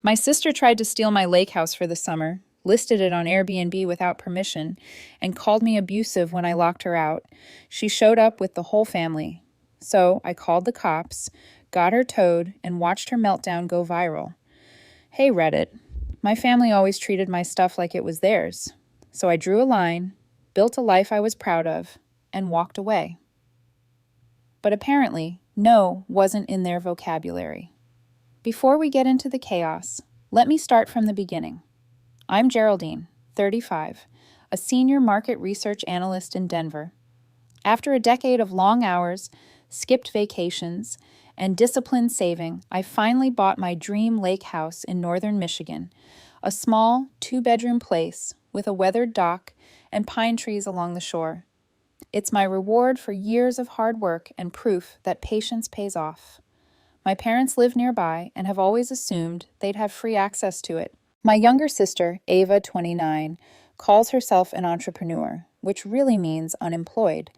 My sister tried to steal my lake house for the summer, listed it on Airbnb without permission, and called me abusive when I locked her out. She showed up with the whole family. So I called the cops, got her towed, and watched her meltdown go viral. Hey, Reddit. My family always treated my stuff like it was theirs. So I drew a line, built a life I was proud of, and walked away. But apparently, no wasn't in their vocabulary. Before we get into the chaos, let me start from the beginning. I'm Geraldine, 35, a senior market research analyst in Denver. After a decade of long hours, skipped vacations, and disciplined saving, I finally bought my dream lake house in northern Michigan, a small, two-bedroom place with a weathered dock and pine trees along the shore. It's my reward for years of hard work and proof that patience pays off. My parents live nearby and have always assumed they'd have free access to it. My younger sister, Ava, 29, calls herself an entrepreneur, which really means unemployed.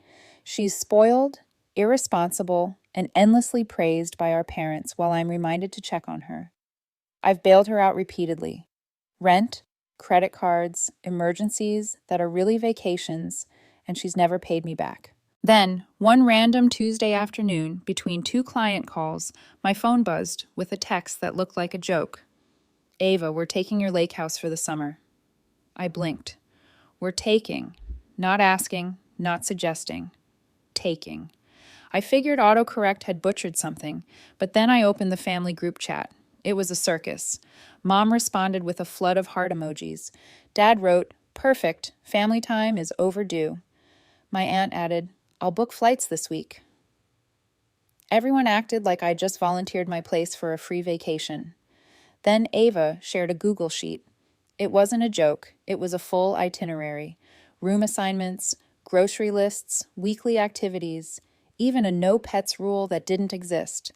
She's spoiled, irresponsible, and endlessly praised by our parents while I'm reminded to check on her. I've bailed her out repeatedly. Rent, credit cards, emergencies that are really vacations, and she's never paid me back. Then, one random Tuesday afternoon, between two client calls, my phone buzzed with a text that looked like a joke. Ava, we're taking your lake house for the summer. I blinked. We're taking, not asking, not suggesting. Taking. I figured autocorrect had butchered something, but then I opened the family group chat. It was a circus. Mom responded with a flood of heart emojis. Dad wrote, "Perfect, family time is overdue." My aunt added, "I'll book flights this week." Everyone acted like I just volunteered my place for a free vacation. Then Ava shared a Google sheet. It wasn't a joke, it was a full itinerary. Room assignments, grocery lists, weekly activities, even a no pets rule that didn't exist.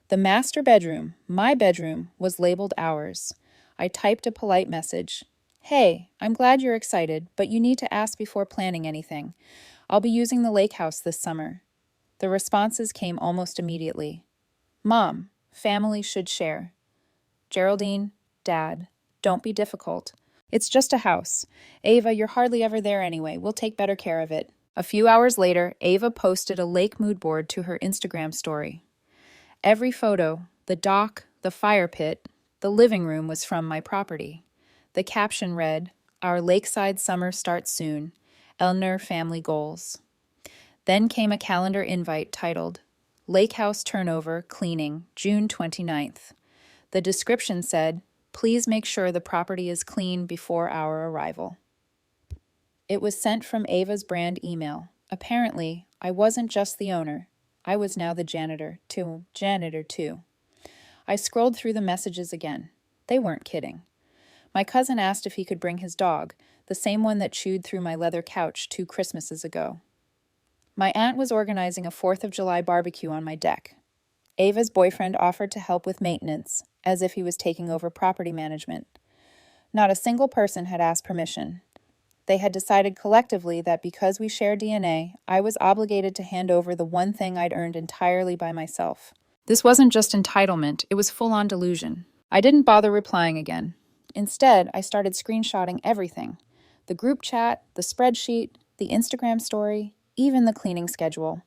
The master bedroom, my bedroom, was labeled ours. I typed a polite message. "Hey, I'm glad you're excited, but you need to ask before planning anything. I'll be using the lake house this summer." The responses came almost immediately. "Mom, family should share." "Geraldine, Dad, don't be difficult. It's just a house. Ava, you're hardly ever there anyway. We'll take better care of it." A few hours later, Ava posted a lake mood board to her Instagram story. Every photo, the dock, the fire pit, the living room was from my property. The caption read, "Our lakeside summer starts soon. Elner Family Goals." Then came a calendar invite titled, "Lake House Turnover Cleaning, June 29th. The description said, "Please make sure the property is clean before our arrival." It was sent from Ava's brand email. Apparently, I wasn't just the owner. I was now the janitor, too. I scrolled through the messages again. They weren't kidding. My cousin asked if he could bring his dog, the same one that chewed through my leather couch 2 Christmases ago. My aunt was organizing a 4th of July barbecue on my deck. Ava's boyfriend offered to help with maintenance, as if he was taking over property management. Not a single person had asked permission. They had decided collectively that because we share DNA, I was obligated to hand over the one thing I'd earned entirely by myself. This wasn't just entitlement, it was full-on delusion. I didn't bother replying again. Instead, I started screenshotting everything. The group chat, the spreadsheet, the Instagram story, even the cleaning schedule.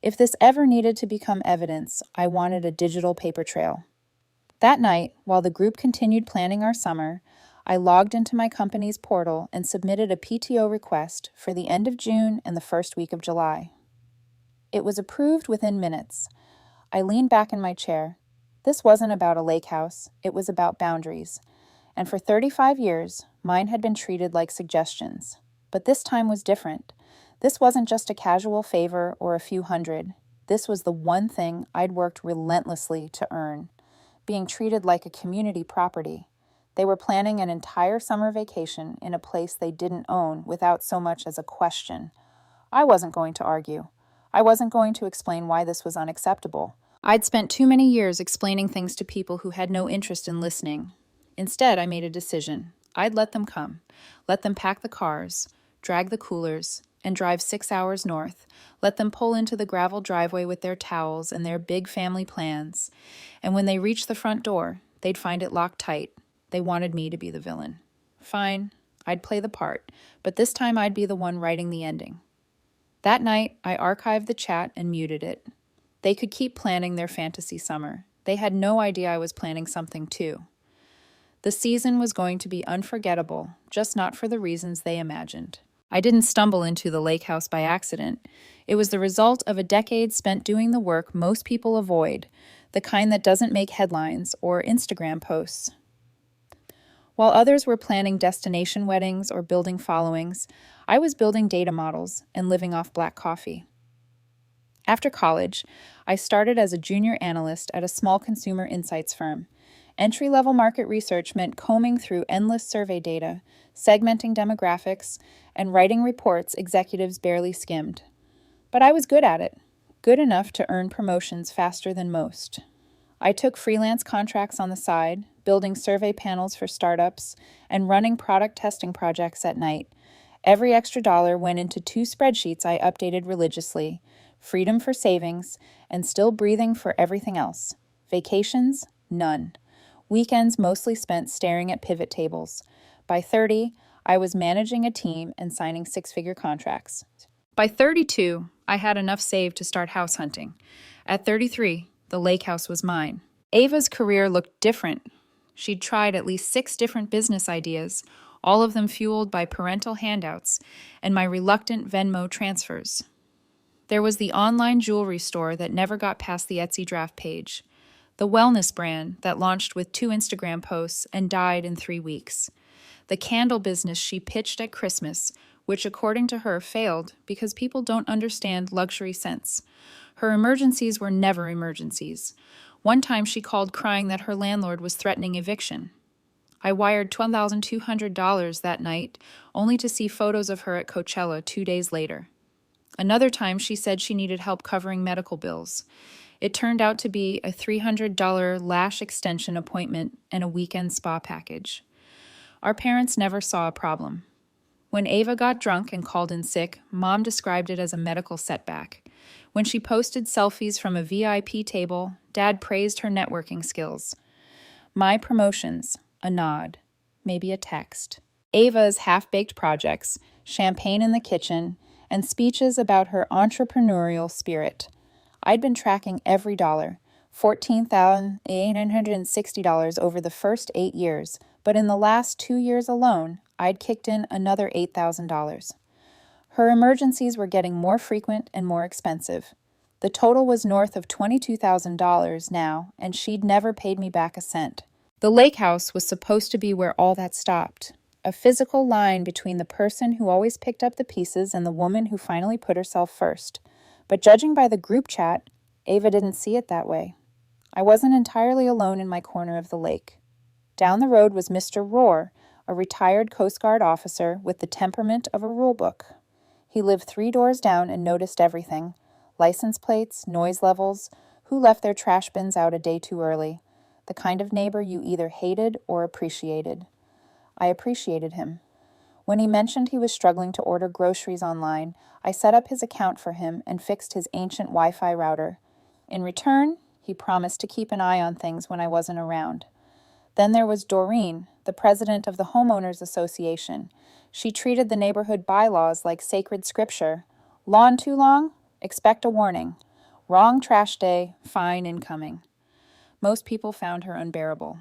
If this ever needed to become evidence, I wanted a digital paper trail. That night, while the group continued planning our summer, I logged into my company's portal and submitted a PTO request for the end of June and the first week of July. It was approved within minutes. I leaned back in my chair. This wasn't about a lake house, it was about boundaries. And for 35 years, mine had been treated like suggestions. But this time was different. This wasn't just a casual favor or a few hundred. This was the one thing I'd worked relentlessly to earn, being treated like a community property. They were planning an entire summer vacation in a place they didn't own without so much as a question. I wasn't going to argue. I wasn't going to explain why this was unacceptable. I'd spent too many years explaining things to people who had no interest in listening. Instead, I made a decision. I'd let them come. Let them pack the cars, drag the coolers, and drive 6 hours north. Let them pull into the gravel driveway with their towels and their big family plans. And when they reached the front door, they'd find it locked tight. They wanted me to be the villain. Fine, I'd play the part, but this time I'd be the one writing the ending. That night, I archived the chat and muted it. They could keep planning their fantasy summer. They had no idea I was planning something too. The season was going to be unforgettable, just not for the reasons they imagined. I didn't stumble into the lake house by accident. It was the result of a decade spent doing the work most people avoid, the kind that doesn't make headlines or Instagram posts. While others were planning destination weddings or building followings, I was building data models and living off black coffee. After college, I started as a junior analyst at a small consumer insights firm. Entry-level market research meant combing through endless survey data, segmenting demographics, and writing reports executives barely skimmed. But I was good at it, good enough to earn promotions faster than most. I took freelance contracts on the side, building survey panels for startups, and running product testing projects at night. Every extra dollar went into 2 spreadsheets I updated religiously: freedom for savings, and still breathing for everything else. Vacations? None. Weekends mostly spent staring at pivot tables. By 30, I was managing a team and signing 6-figure contracts. By 32, I had enough saved to start house hunting. At 33, the lake house was mine. Ava's career looked different. She'd tried at least 6 different business ideas, all of them fueled by parental handouts and my reluctant Venmo transfers. There was the online jewelry store that never got past the Etsy draft page, the wellness brand that launched with 2 Instagram posts and died in 3 weeks, the candle business she pitched at Christmas, which according to her failed because people don't understand luxury scents. Her emergencies were never emergencies. One time she called crying that her landlord was threatening eviction. I wired $12,200 that night, only to see photos of her at Coachella 2 days later. Another time she said she needed help covering medical bills. It turned out to be a $300 lash extension appointment and a weekend spa package. Our parents never saw a problem. When Ava got drunk and called in sick, Mom described it as a medical setback. When she posted selfies from a VIP table, Dad praised her networking skills. My promotions, a nod, maybe a text. Ava's half-baked projects, champagne in the kitchen, and speeches about her entrepreneurial spirit. I'd been tracking every dollar, $14,860 over the first 8 years, but in the last 2 years alone, I'd kicked in another $8,000. Her emergencies were getting more frequent and more expensive. The total was north of $22,000 now, and she'd never paid me back a cent. The lake house was supposed to be where all that stopped, a physical line between the person who always picked up the pieces and the woman who finally put herself first. But judging by the group chat, Ava didn't see it that way. I wasn't entirely alone in my corner of the lake. Down the road was Mr. Rohr, a retired Coast Guard officer with the temperament of a rulebook. He lived 3 doors down and noticed everything: license plates, noise levels, who left their trash bins out a day too early, the kind of neighbor you either hated or appreciated. I appreciated him. When he mentioned he was struggling to order groceries online, I set up his account for him and fixed his ancient Wi-Fi router. In return, he promised to keep an eye on things when I wasn't around. Then there was Doreen, the president of the Homeowners Association. She treated the neighborhood bylaws like sacred scripture. Lawn too long? Expect a warning. Wrong trash day, fine incoming. Most people found her unbearable.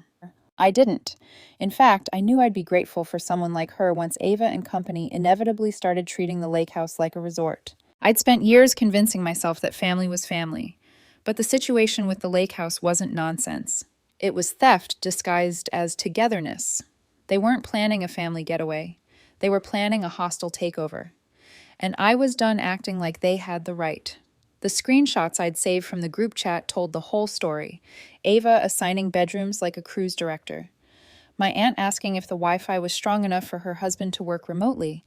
I didn't. In fact, I knew I'd be grateful for someone like her once Ava and company inevitably started treating the lake house like a resort. I'd spent years convincing myself that family was family, but the situation with the lake house wasn't nonsense. It was theft disguised as togetherness. They weren't planning a family getaway. They were planning a hostile takeover. And I was done acting like they had the right. The screenshots I'd saved from the group chat told the whole story. Ava assigning bedrooms like a cruise director. My aunt asking if the Wi-Fi was strong enough for her husband to work remotely.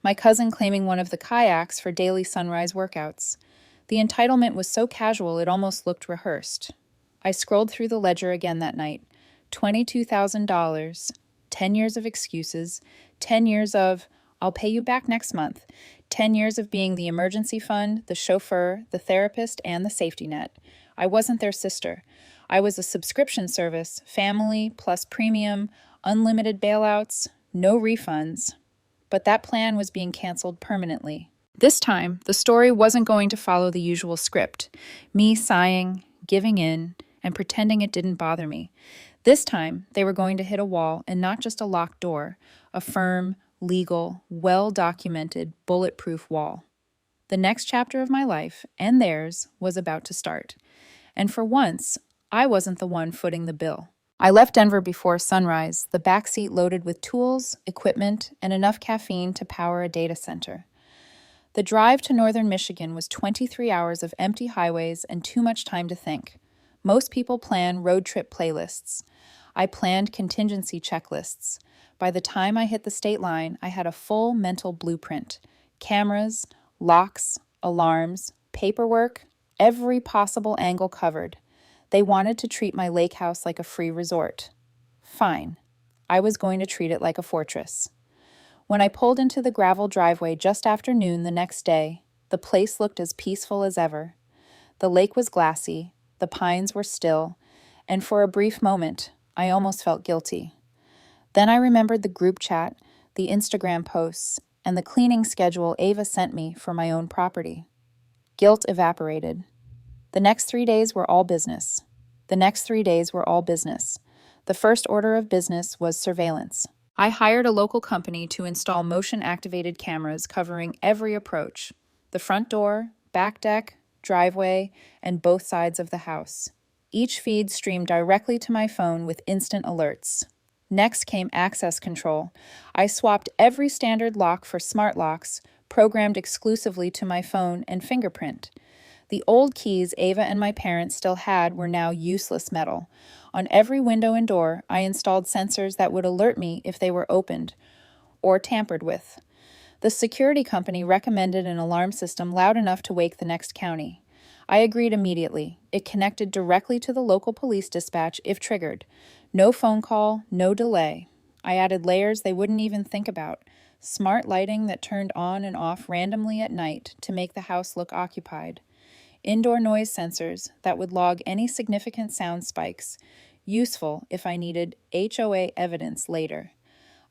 My cousin claiming one of the kayaks for daily sunrise workouts. The entitlement was so casual it almost looked rehearsed. I scrolled through the ledger again that night. $22,000, 10 years of excuses, 10 years of, I'll pay you back next month, 10 years of being the emergency fund, the chauffeur, the therapist, and the safety net. I wasn't their sister. I was a subscription service, family plus premium, unlimited bailouts, no refunds. But that plan was being canceled permanently. This time, the story wasn't going to follow the usual script, me sighing, giving in, and pretending it didn't bother me. This time, they were going to hit a wall, and not just a locked door, a firm, legal, well-documented, bulletproof wall. The next chapter of my life, and theirs, was about to start. And for once, I wasn't the one footing the bill. I left Denver before sunrise, the backseat loaded with tools, equipment, and enough caffeine to power a data center. The drive to northern Michigan was 23 hours of empty highways and too much time to think. Most people plan road trip playlists. I planned contingency checklists. By the time I hit the state line, I had a full mental blueprint. Cameras, locks, alarms, paperwork, every possible angle covered. They wanted to treat my lake house like a free resort. Fine. I was going to treat it like a fortress. When I pulled into the gravel driveway just after noon the next day, the place looked as peaceful as ever. The lake was glassy, the pines were still, and for a brief moment, I almost felt guilty. Then I remembered the group chat, the Instagram posts, and the cleaning schedule Ava sent me for my own property. Guilt evaporated. The next 3 days were all business. The first order of business was surveillance. I hired a local company to install motion-activated cameras covering every approach: the front door, back deck, driveway, and both sides of the house. Each feed streamed directly to my phone with instant alerts. Next came access control. I swapped every standard lock for smart locks, programmed exclusively to my phone and fingerprint. The old keys Ava and my parents still had were now useless metal. On every window and door, I installed sensors that would alert me if they were opened or tampered with. The security company recommended an alarm system loud enough to wake the next county. I agreed immediately. It connected directly to the local police dispatch if triggered. No phone call, no delay. I added layers they wouldn't even think about. Smart lighting that turned on and off randomly at night to make the house look occupied. Indoor noise sensors that would log any significant sound spikes, useful if I needed HOA evidence later.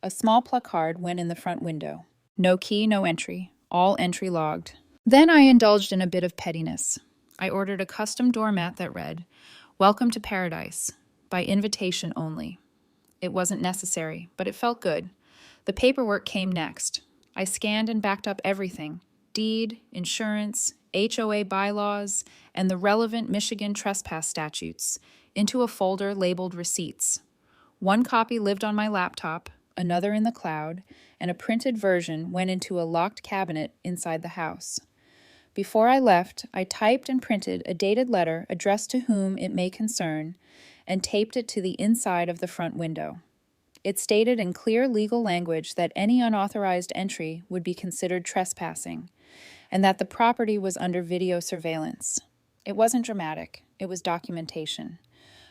A small placard went in the front window. No key, no entry. All entry logged. Then I indulged in a bit of pettiness. I ordered a custom doormat that read, "Welcome to Paradise, by invitation only." It wasn't necessary, but it felt good. The paperwork came next. I scanned and backed up everything: deed, insurance, HOA bylaws, and the relevant Michigan trespass statutes, into a folder labeled receipts. One copy lived on my laptop, another in the cloud, and a printed version went into a locked cabinet inside the house. Before I left, I typed and printed a dated letter addressed to whom it may concern and taped it to the inside of the front window. It stated in clear legal language that any unauthorized entry would be considered trespassing, and that the property was under video surveillance. It wasn't dramatic, it was documentation.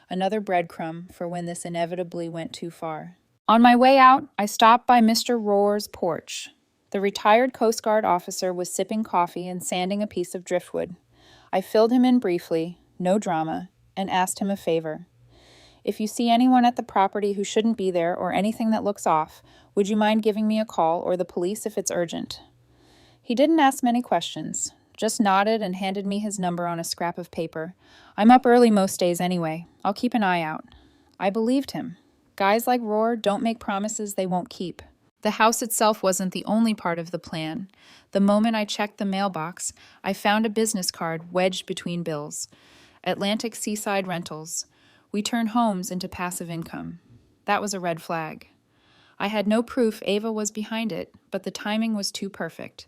Another breadcrumb for when this inevitably went too far. On my way out, I stopped by Mr. Rohr's porch. The retired Coast Guard officer was sipping coffee and sanding a piece of driftwood. I filled him in briefly, no drama, and asked him a favor. If you see anyone at the property who shouldn't be there or anything that looks off, would you mind giving me a call or the police if it's urgent? He didn't ask many questions, just nodded and handed me his number on a scrap of paper. I'm up early most days anyway. I'll keep an eye out. I believed him. Guys like Rohr don't make promises they won't keep. The house itself wasn't the only part of the plan. The moment I checked the mailbox, I found a business card wedged between bills. Atlantic Seaside Rentals. We turn homes into passive income. That was a red flag. I had no proof Ava was behind it, but the timing was too perfect.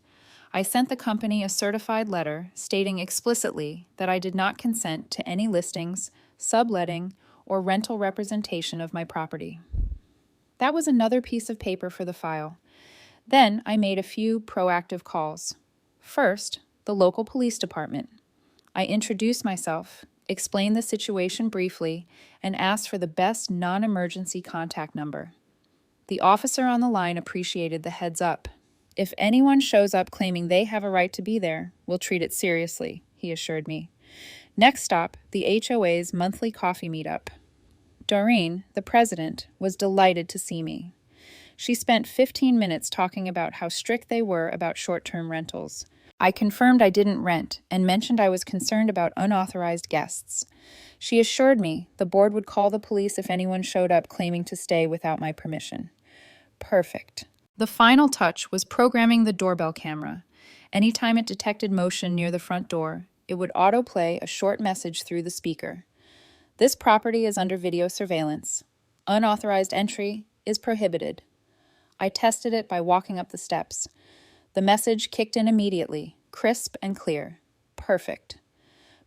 I sent the company a certified letter stating explicitly that I did not consent to any listings, subletting, or rental representation of my property. That was another piece of paper for the file. Then I made a few proactive calls. First, the local police department. I introduced myself, explained the situation briefly, and asked for the best non-emergency contact number. The officer on the line appreciated the heads up. If anyone shows up claiming they have a right to be there, we'll treat it seriously, he assured me. Next stop, the HOA's monthly coffee meetup. Doreen, the president, was delighted to see me. She spent 15 minutes talking about how strict they were about short-term rentals. I confirmed I didn't rent and mentioned I was concerned about unauthorized guests. She assured me the board would call the police if anyone showed up claiming to stay without my permission. Perfect. The final touch was programming the doorbell camera. Anytime it detected motion near the front door, it would autoplay a short message through the speaker. This property is under video surveillance. Unauthorized entry is prohibited. I tested it by walking up the steps. The message kicked in immediately, crisp and clear. Perfect.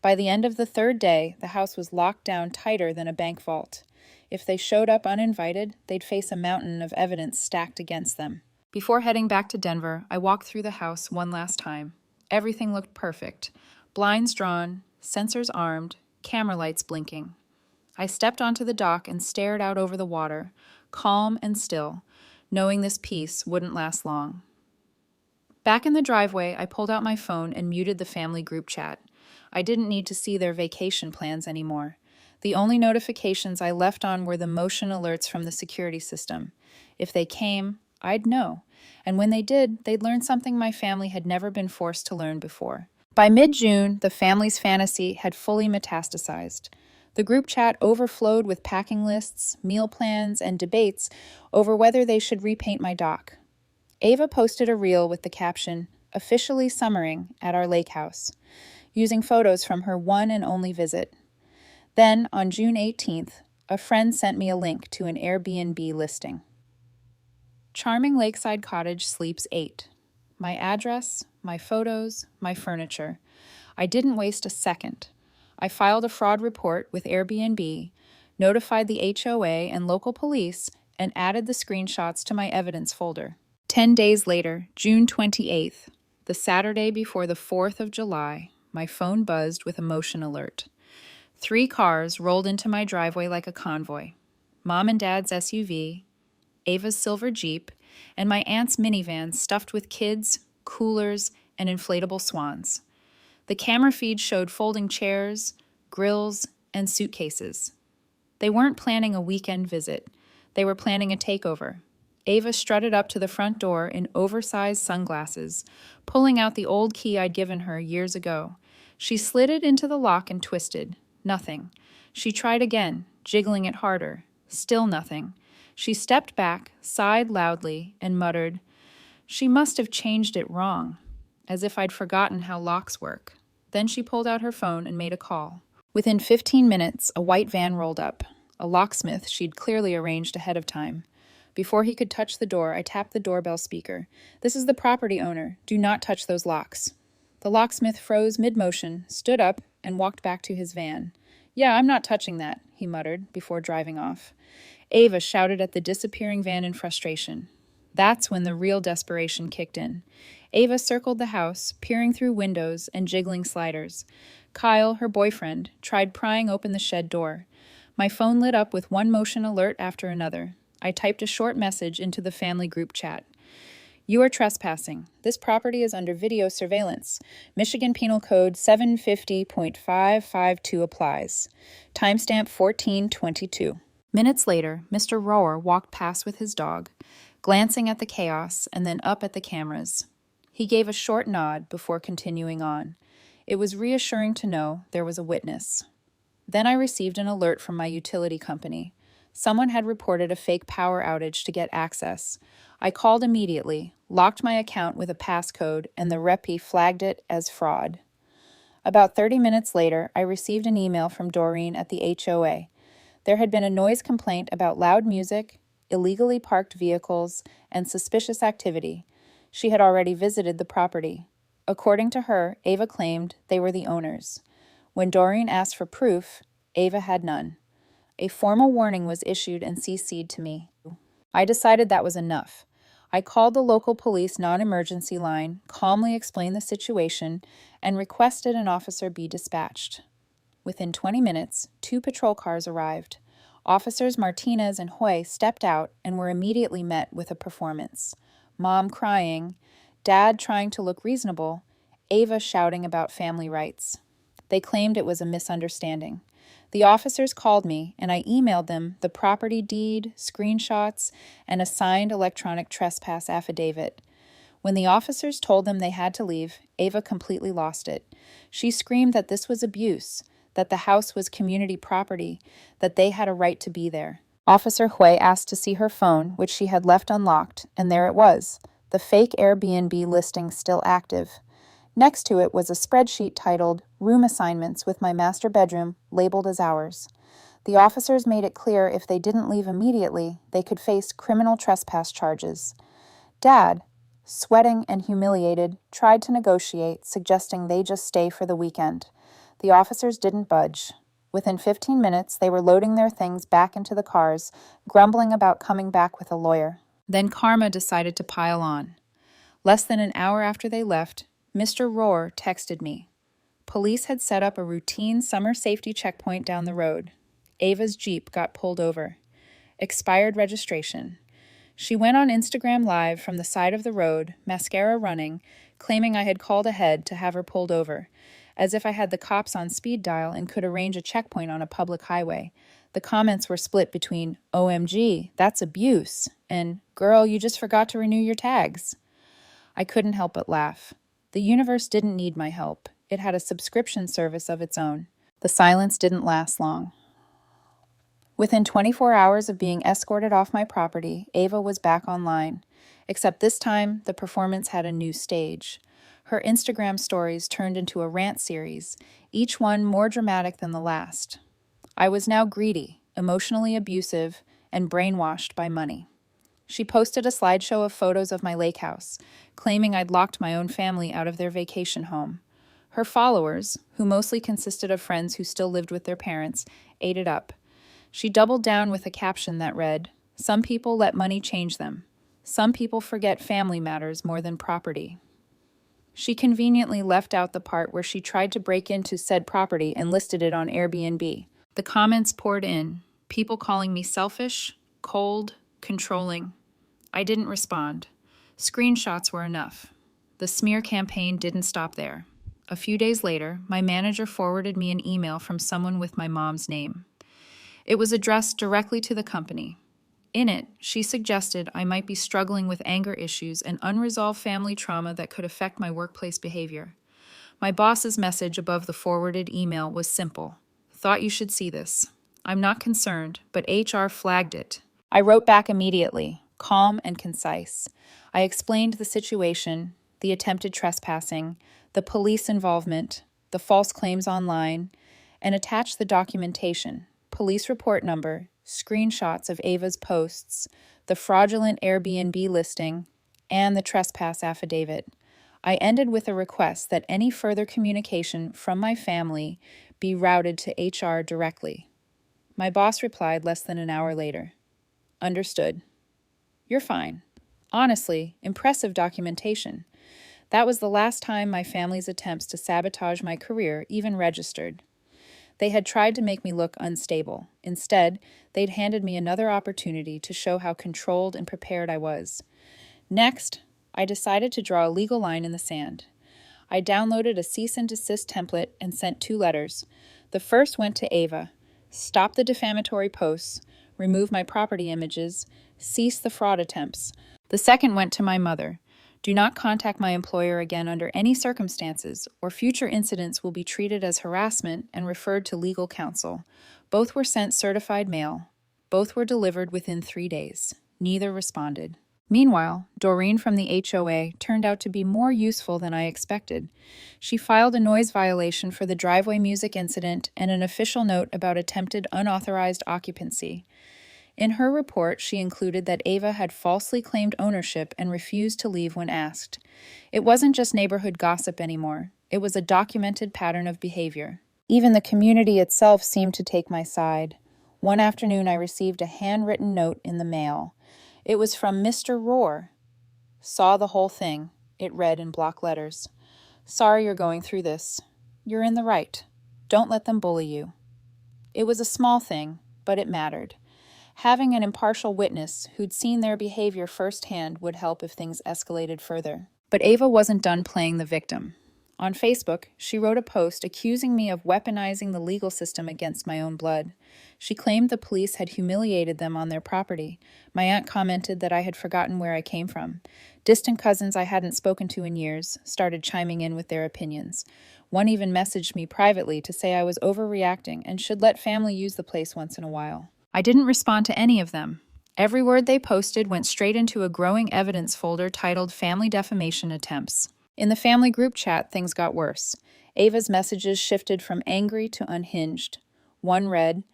By the end of the third day, the house was locked down tighter than a bank vault. If they showed up uninvited, they'd face a mountain of evidence stacked against them. Before heading back to Denver, I walked through the house one last time. Everything looked perfect. Blinds drawn, sensors armed, camera lights blinking. I stepped onto the dock and stared out over the water, calm and still, knowing this peace wouldn't last long. Back in the driveway, I pulled out my phone and muted the family group chat. I didn't need to see their vacation plans anymore. The only notifications I left on were the motion alerts from the security system. If they came, I'd know. And when they did, they'd learn something my family had never been forced to learn before. By mid-June, the family's fantasy had fully metastasized. The group chat overflowed with packing lists, meal plans, and debates over whether they should repaint my dock. Ava posted a reel with the caption, "Officially summering at our lake house," using photos from her one and only visit. Then, on June 18th, a friend sent me a link to an Airbnb listing. Charming lakeside cottage sleeps 8. My address, my photos, my furniture. I didn't waste a second. I filed a fraud report with Airbnb, notified the HOA and local police, and added the screenshots to my evidence folder. 10 days later, June 28th, the Saturday before the 4th of July, my phone buzzed with a motion alert. 3 cars rolled into my driveway like a convoy. Mom and Dad's SUV, Ava's silver Jeep, and my aunt's minivan stuffed with kids, coolers, and inflatable swans. The camera feed showed folding chairs, grills, and suitcases. They weren't planning a weekend visit. They were planning a takeover. Ava strutted up to the front door in oversized sunglasses, pulling out the old key I'd given her years ago. She slid it into the lock and twisted. Nothing. She tried again, jiggling it harder. Still nothing. She stepped back, sighed loudly, and muttered, "She must have changed it wrong," as if I'd forgotten how locks work. Then she pulled out her phone and made a call. Within 15 minutes, a white van rolled up, a locksmith she'd clearly arranged ahead of time. Before he could touch the door, I tapped the doorbell speaker. "This is the property owner. Do not touch those locks." The locksmith froze mid-motion, stood up, and walked back to his van. "Yeah, I'm not touching that," he muttered before driving off. Ava shouted at the disappearing van in frustration. That's when the real desperation kicked in. Ava circled the house, peering through windows and jiggling sliders. Kyle, her boyfriend, tried prying open the shed door. My phone lit up with one motion alert after another. I typed a short message into the family group chat. "You are trespassing. This property is under video surveillance. Michigan Penal Code 750.552 applies. Timestamp 1422. Minutes later, Mr. Rohr walked past with his dog, glancing at the chaos and then up at the cameras. He gave a short nod before continuing on. It was reassuring to know there was a witness. Then I received an alert from my utility company. Someone had reported a fake power outage to get access. I called immediately, locked my account with a passcode, and the reppy flagged it as fraud. About 30 minutes later, I received an email from Doreen at the HOA. There had been a noise complaint about loud music, illegally parked vehicles, and suspicious activity. She had already visited the property. According to her, Ava claimed they were the owners. When Doreen asked for proof, Ava had none. A formal warning was issued and CC'd to me. I decided that was enough. I called the local police non-emergency line, calmly explained the situation, and requested an officer be dispatched. Within 20 minutes, 2 patrol cars arrived. Officers Martinez and Hoy stepped out and were immediately met with a performance. Mom crying, Dad trying to look reasonable, Ava shouting about family rights. They claimed it was a misunderstanding. The officers called me, and I emailed them the property deed, screenshots, and a signed electronic trespass affidavit. When the officers told them they had to leave, Ava completely lost it. She screamed that this was abuse, that the house was community property, that they had a right to be there. Officer Hui asked to see her phone, which she had left unlocked, and there it was, the fake Airbnb listing still active. Next to it was a spreadsheet titled Room Assignments with my master bedroom labeled as ours. The officers made it clear if they didn't leave immediately, they could face criminal trespass charges. Dad, sweating and humiliated, tried to negotiate, suggesting they just stay for the weekend. The officers didn't budge. Within 15 minutes, they were loading their things back into the cars, grumbling about coming back with a lawyer. Then karma decided to pile on. Less than an hour after they left, Mr. Rohr texted me. Police had set up a routine summer safety checkpoint down the road. Ava's Jeep got pulled over. Expired registration. She went on Instagram Live from the side of the road, mascara running, claiming I had called ahead to have her pulled over, as if I had the cops on speed dial and could arrange a checkpoint on a public highway. The comments were split between, OMG, that's abuse, and, girl, you just forgot to renew your tags. I couldn't help but laugh. The universe didn't need my help. It had a subscription service of its own. The silence didn't last long. Within 24 hours of being escorted off my property, Ava was back online. Except this time, the performance had a new stage. Her Instagram stories turned into a rant series, each one more dramatic than the last. I was now greedy, emotionally abusive, and brainwashed by money. She posted a slideshow of photos of my lake house, claiming I'd locked my own family out of their vacation home. Her followers, who mostly consisted of friends who still lived with their parents, ate it up. She doubled down with a caption that read, "Some people let money change them. Some people forget family matters more than property." She conveniently left out the part where she tried to break into said property and listed it on Airbnb. The comments poured in, people calling me selfish, cold, controlling. I didn't respond. Screenshots were enough. The smear campaign didn't stop there. A few days later, my manager forwarded me an email from someone with my mom's name. It was addressed directly to the company. In it, she suggested I might be struggling with anger issues and unresolved family trauma that could affect my workplace behavior. My boss's message above the forwarded email was simple. Thought you should see this. I'm not concerned, but HR flagged it. I wrote back immediately, calm and concise. I explained the situation, the attempted trespassing, the police involvement, the false claims online, and attached the documentation, police report number, screenshots of Ava's posts, the fraudulent Airbnb listing, and the trespass affidavit. I ended with a request that any further communication from my family be routed to HR directly. My boss replied less than an hour later. Understood. You're fine. Honestly, impressive documentation. That was the last time my family's attempts to sabotage my career even registered. They had tried to make me look unstable. Instead, they'd handed me another opportunity to show how controlled and prepared I was. Next, I decided to draw a legal line in the sand. I downloaded a cease and desist template and sent 2 letters. The first went to Ava. Stop the defamatory posts, remove my property images, cease the fraud attempts. The second went to my mother. Do not contact my employer again under any circumstances, or future incidents will be treated as harassment and referred to legal counsel. Both were sent certified mail. Both were delivered within 3 days. Neither responded. Meanwhile, Doreen from the HOA turned out to be more useful than I expected. She filed a noise violation for the driveway music incident and an official note about attempted unauthorized occupancy. In her report, she included that Ava had falsely claimed ownership and refused to leave when asked. It wasn't just neighborhood gossip anymore. It was a documented pattern of behavior. Even the community itself seemed to take my side. One afternoon, I received a handwritten note in the mail. It was from Mr. Rohr. Saw the whole thing. It read in block letters. Sorry you're going through this. You're in the right. Don't let them bully you. It was a small thing, but it mattered. Having an impartial witness who'd seen their behavior firsthand would help if things escalated further. But Ava wasn't done playing the victim. On Facebook, she wrote a post accusing me of weaponizing the legal system against my own blood. She claimed the police had humiliated them on their property. My aunt commented that I had forgotten where I came from. Distant cousins I hadn't spoken to in years started chiming in with their opinions. One even messaged me privately to say I was overreacting and should let family use the place once in a while. I didn't respond to any of them. Every word they posted went straight into a growing evidence folder titled Family Defamation Attempts. In the family group chat, things got worse. Ava's messages shifted from angry to unhinged. One read,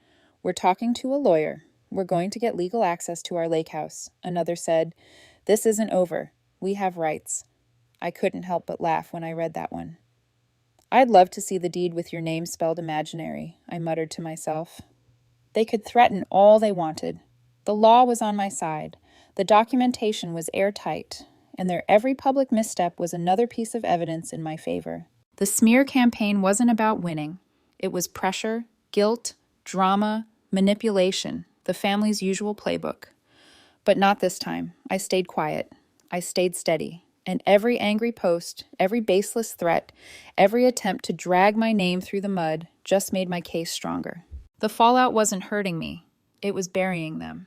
"We're talking to a lawyer. We're going to get legal access to our lake house." Another said, "This isn't over. We have rights." I couldn't help but laugh when I read that one. "I'd love to see the deed with your name spelled imaginary," I muttered to myself. They could threaten all they wanted. The law was on my side. The documentation was airtight, and their every public misstep was another piece of evidence in my favor. The smear campaign wasn't about winning. It was pressure, guilt, drama, manipulation, the family's usual playbook. But not this time. I stayed quiet. I stayed steady. And every angry post, every baseless threat, every attempt to drag my name through the mud just made my case stronger. The fallout wasn't hurting me. It was burying them.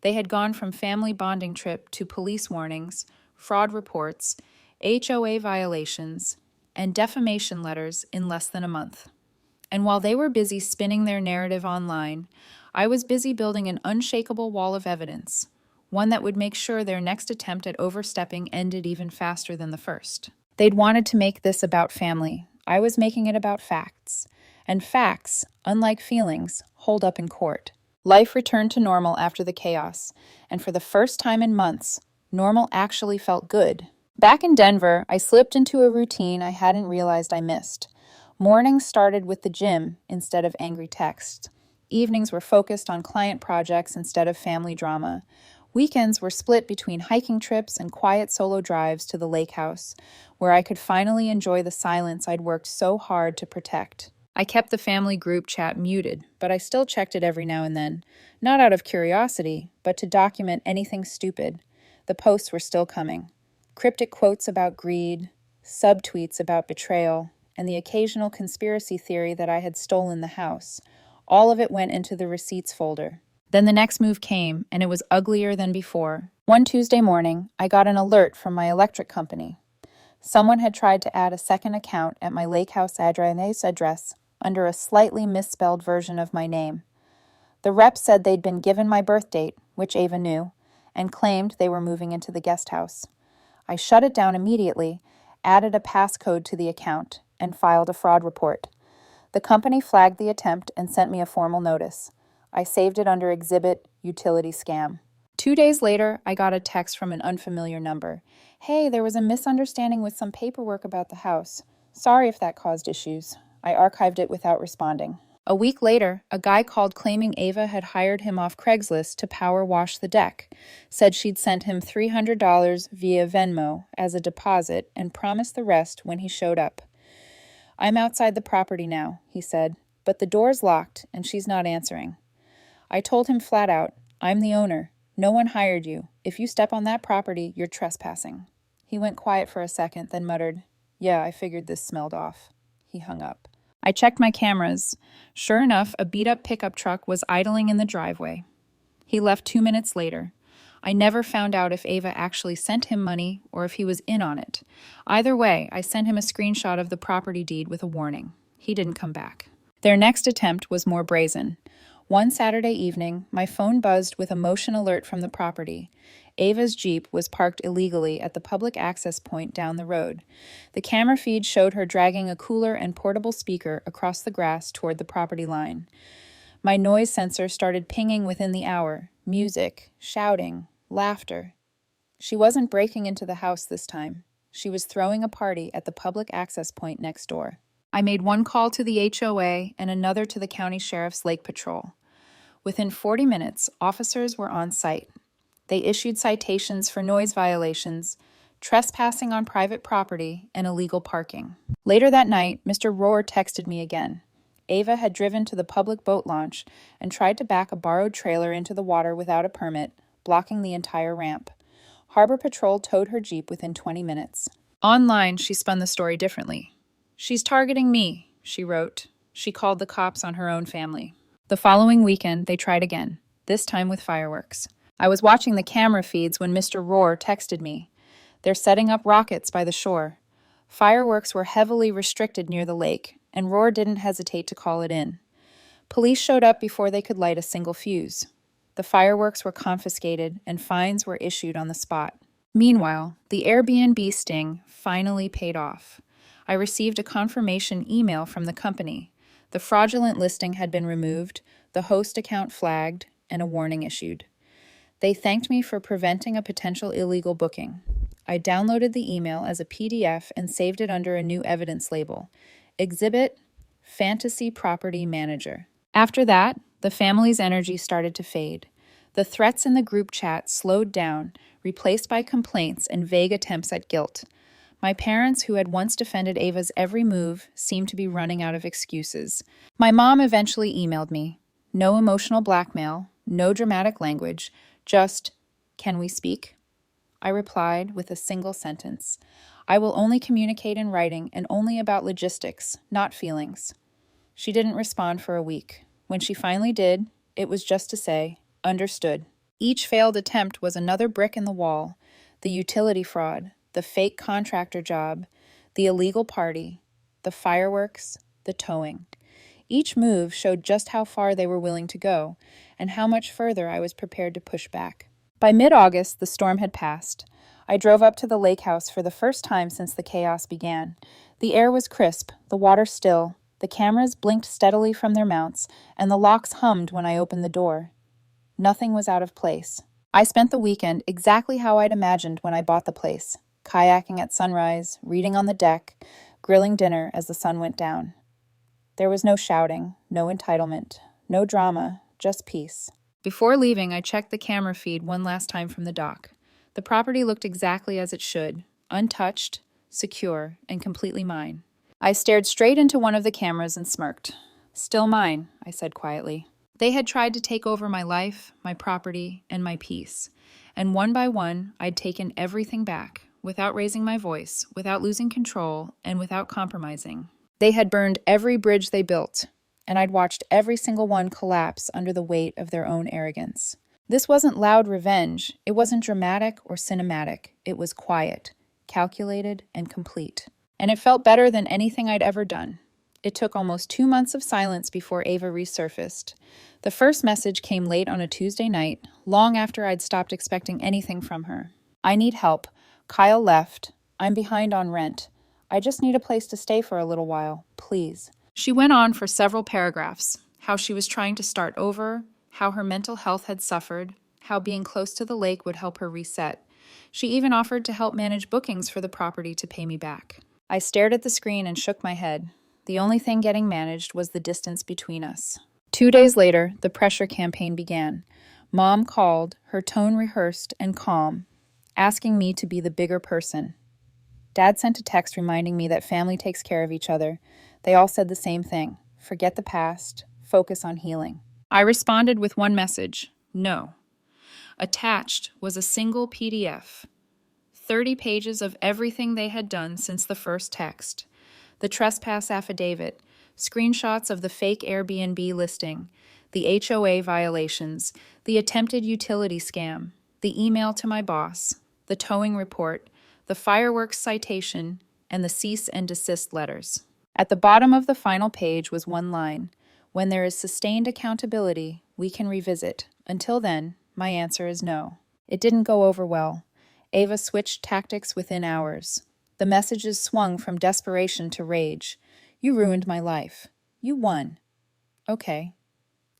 They had gone from family bonding trip to police warnings, fraud reports, HOA violations, and defamation letters in less than a month. And while they were busy spinning their narrative online, I was busy building an unshakable wall of evidence, one that would make sure their next attempt at overstepping ended even faster than the first. They'd wanted to make this about family. I was making it about facts. And facts, unlike feelings, hold up in court. Life returned to normal after the chaos, and for the first time in months, normal actually felt good. Back in Denver, I slipped into a routine I hadn't realized I missed. Mornings started with the gym instead of angry texts. Evenings were focused on client projects instead of family drama. Weekends were split between hiking trips and quiet solo drives to the lake house, where I could finally enjoy the silence I'd worked so hard to protect. I kept the family group chat muted, but I still checked it every now and then, not out of curiosity, but to document anything stupid. The posts were still coming. Cryptic quotes about greed, subtweets about betrayal, and the occasional conspiracy theory that I had stolen the house. All of it went into the receipts folder. Then the next move came, and it was uglier than before. One Tuesday morning, I got an alert from my electric company. Someone had tried to add a second account at my lake house address under a slightly misspelled version of my name. The rep said they'd been given my birth date, which Ava knew, and claimed they were moving into the guest house. I shut it down immediately, added a passcode to the account, and filed a fraud report. The company flagged the attempt and sent me a formal notice. I saved it under Exhibit Utility Scam. 2 days later, I got a text from an unfamiliar number. "Hey, there was a misunderstanding with some paperwork about the house. Sorry if that caused issues." I archived it without responding. A week later, a guy called claiming Ava had hired him off Craigslist to power wash the deck, said she'd sent him $300 via Venmo as a deposit and promised the rest when he showed up. "I'm outside the property now," he said, "but the door's locked and she's not answering." I told him flat out, "I'm the owner. No one hired you. If you step on that property, you're trespassing." He went quiet for a second, then muttered, "Yeah, I figured this smelled off." He hung up. I checked my cameras. Sure enough, a beat-up pickup truck was idling in the driveway. He left 2 minutes later. I never found out if Ava actually sent him money or if he was in on it. Either way, I sent him a screenshot of the property deed with a warning. He didn't come back. Their next attempt was more brazen. One Saturday evening, my phone buzzed with a motion alert from the property. Ava's Jeep was parked illegally at the public access point down the road. The camera feed showed her dragging a cooler and portable speaker across the grass toward the property line. My noise sensor started pinging within the hour. Music, shouting, laughter. She wasn't breaking into the house this time. She was throwing a party at the public access point next door. I made one call to the HOA and another to the county sheriff's lake patrol. Within 40 minutes, officers were on site. They issued citations for noise violations, trespassing on private property, and illegal parking. Later that night, Mr. Rohr texted me again. Ava had driven to the public boat launch and tried to back a borrowed trailer into the water without a permit, blocking the entire ramp. Harbor Patrol towed her Jeep within 20 minutes. Online, she spun the story differently. "She's targeting me," she wrote. She called the cops on her own family. The following weekend, they tried again, this time with fireworks. I was watching the camera feeds when Mr. Rohr texted me. "They're setting up rockets by the shore." Fireworks were heavily restricted near the lake, and Rohr didn't hesitate to call it in. Police showed up before they could light a single fuse. The fireworks were confiscated, and fines were issued on the spot. Meanwhile, the Airbnb sting finally paid off. I received a confirmation email from the company. The fraudulent listing had been removed, the host account flagged, and a warning issued. They thanked me for preventing a potential illegal booking. I downloaded the email as a PDF and saved it under a new evidence label. Exhibit Fantasy Property Manager. After that, the family's energy started to fade. The threats in the group chat slowed down, replaced by complaints and vague attempts at guilt. My parents, who had once defended Ava's every move, seemed to be running out of excuses. My mom eventually emailed me. No emotional blackmail, no dramatic language, just, "Can we speak?" I replied with a single sentence. "I will only communicate in writing and only about logistics, not feelings." She didn't respond for a week. When she finally did, it was just to say, "Understood." Each failed attempt was another brick in the wall: the utility fraud, the fake contractor job, the illegal party, the fireworks, the towing. Each move showed just how far they were willing to go and how much further I was prepared to push back. By mid-August, the storm had passed. I drove up to the lake house for the first time since the chaos began. The air was crisp, the water still, the cameras blinked steadily from their mounts, and the locks hummed when I opened the door. Nothing was out of place. I spent the weekend exactly how I'd imagined when I bought the place: kayaking at sunrise, reading on the deck, grilling dinner as the sun went down. There was no shouting, no entitlement, no drama, just peace. Before leaving, I checked the camera feed one last time from the dock. The property looked exactly as it should: untouched, secure, and completely mine. I stared straight into one of the cameras and smirked. "Still mine," I said quietly. They had tried to take over my life, my property, and my peace. And one by one, I'd taken everything back, without raising my voice, without losing control, and without compromising. They had burned every bridge they built, and I'd watched every single one collapse under the weight of their own arrogance. This wasn't loud revenge. It wasn't dramatic or cinematic. It was quiet, calculated, and complete. And it felt better than anything I'd ever done. It took almost 2 months of silence before Ava resurfaced. The first message came late on a Tuesday night, long after I'd stopped expecting anything from her. "I need help. Kyle left. I'm behind on rent. I just need a place to stay for a little while, please." She went on for several paragraphs: how she was trying to start over, how her mental health had suffered, how being close to the lake would help her reset. She even offered to help manage bookings for the property to pay me back. I stared at the screen and shook my head. The only thing getting managed was the distance between us. 2 days later, the pressure campaign began. Mom called, her tone rehearsed and calm, asking me to be the bigger person. Dad sent a text reminding me that family takes care of each other. They all said the same thing: forget the past, focus on healing. I responded with one message: no. Attached was a single PDF, 30 pages of everything they had done since the first text: the trespass affidavit, screenshots of the fake Airbnb listing, the HOA violations, the attempted utility scam, the email to my boss, the towing report, the fireworks citation, and the cease and desist letters. At the bottom of the final page was one line: when there is sustained accountability, we can revisit. Until then, my answer is no. It didn't go over well. Ava switched tactics within hours. The messages swung from desperation to rage. "You ruined my life. You won." "Okay.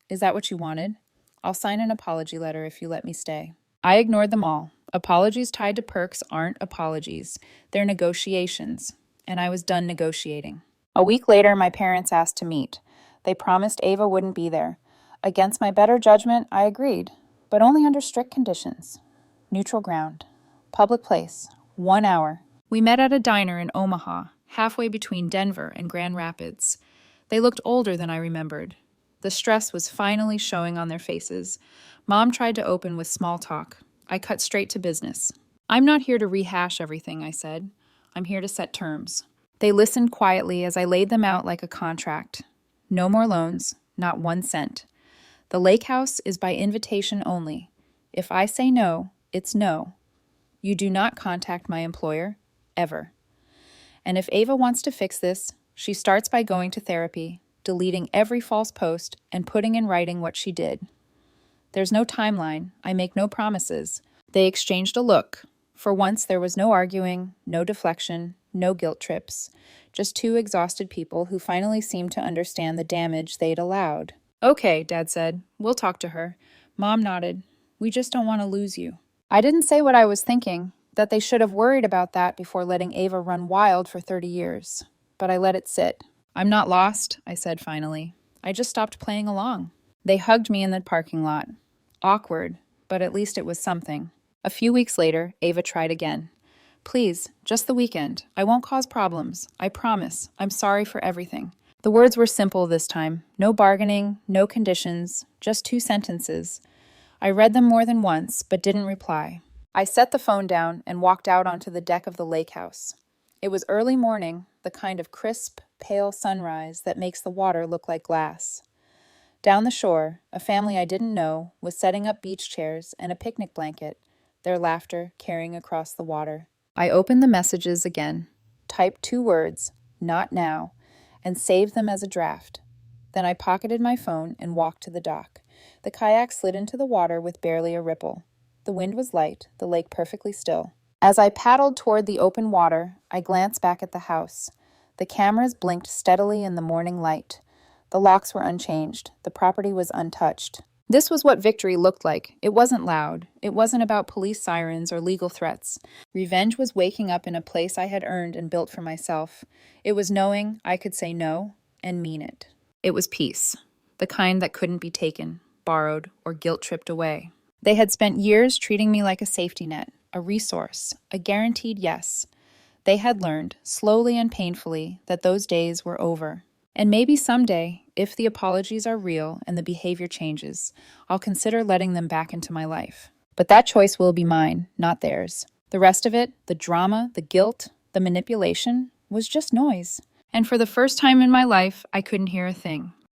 Is that what you wanted? I'll sign an apology letter if you let me stay." I ignored them all. Apologies tied to perks aren't apologies. They're negotiations. And I was done negotiating. A week later, my parents asked to meet. They promised Ava wouldn't be there. Against my better judgment, I agreed, but only under strict conditions. Neutral ground. Public place. 1 hour. We met at a diner in Omaha, halfway between Denver and Grand Rapids. They looked older than I remembered. The stress was finally showing on their faces. Mom tried to open with small talk. I cut straight to business. "I'm not here to rehash everything," I said. "I'm here to set terms." They listened quietly as I laid them out like a contract. No more loans, not 1 cent. The lake house is by invitation only. If I say no, it's no. You do not contact my employer, ever. And if Ava wants to fix this, she starts by going to therapy, deleting every false post, and putting in writing what she did. There's no timeline. I make no promises. They exchanged a look. For once, there was no arguing, no deflection, no guilt trips. Just two exhausted people who finally seemed to understand the damage they'd allowed. Okay, Dad said. We'll talk to her. Mom nodded. We just don't want to lose you. I didn't say what I was thinking, that they should have worried about that before letting Ava run wild for 30 years. But I let it sit. I'm not lost, I said finally. I just stopped playing along. They hugged me in the parking lot. Awkward, but at least it was something. A few weeks later, Ava tried again. Please, just the weekend. I won't cause problems. I promise. I'm sorry for everything. The words were simple this time. No bargaining, no conditions, just 2 sentences. I read them more than once, but didn't reply. I set the phone down and walked out onto the deck of the lake house. It was early morning, the kind of crisp, pale sunrise that makes the water look like glass. Down the shore, a family I didn't know was setting up beach chairs and a picnic blanket, their laughter carrying across the water. I opened the messages again, typed 2 words, "not now," and saved them as a draft. Then I pocketed my phone and walked to the dock. The kayak slid into the water with barely a ripple. The wind was light, the lake perfectly still. As I paddled toward the open water, I glanced back at the house. The cameras blinked steadily in the morning light. The locks were unchanged. The property was untouched. This was what victory looked like. It wasn't loud. It wasn't about police sirens or legal threats. Revenge was waking up in a place I had earned and built for myself. It was knowing I could say no and mean it. It was peace, the kind that couldn't be taken, borrowed, or guilt-tripped away. They had spent years treating me like a safety net, a resource, a guaranteed yes. They had learned, slowly and painfully, that those days were over. And maybe someday, if the apologies are real and the behavior changes, I'll consider letting them back into my life. But that choice will be mine, not theirs. The rest of it, the drama, the guilt, the manipulation, was just noise. And for the first time in my life, I couldn't hear a thing.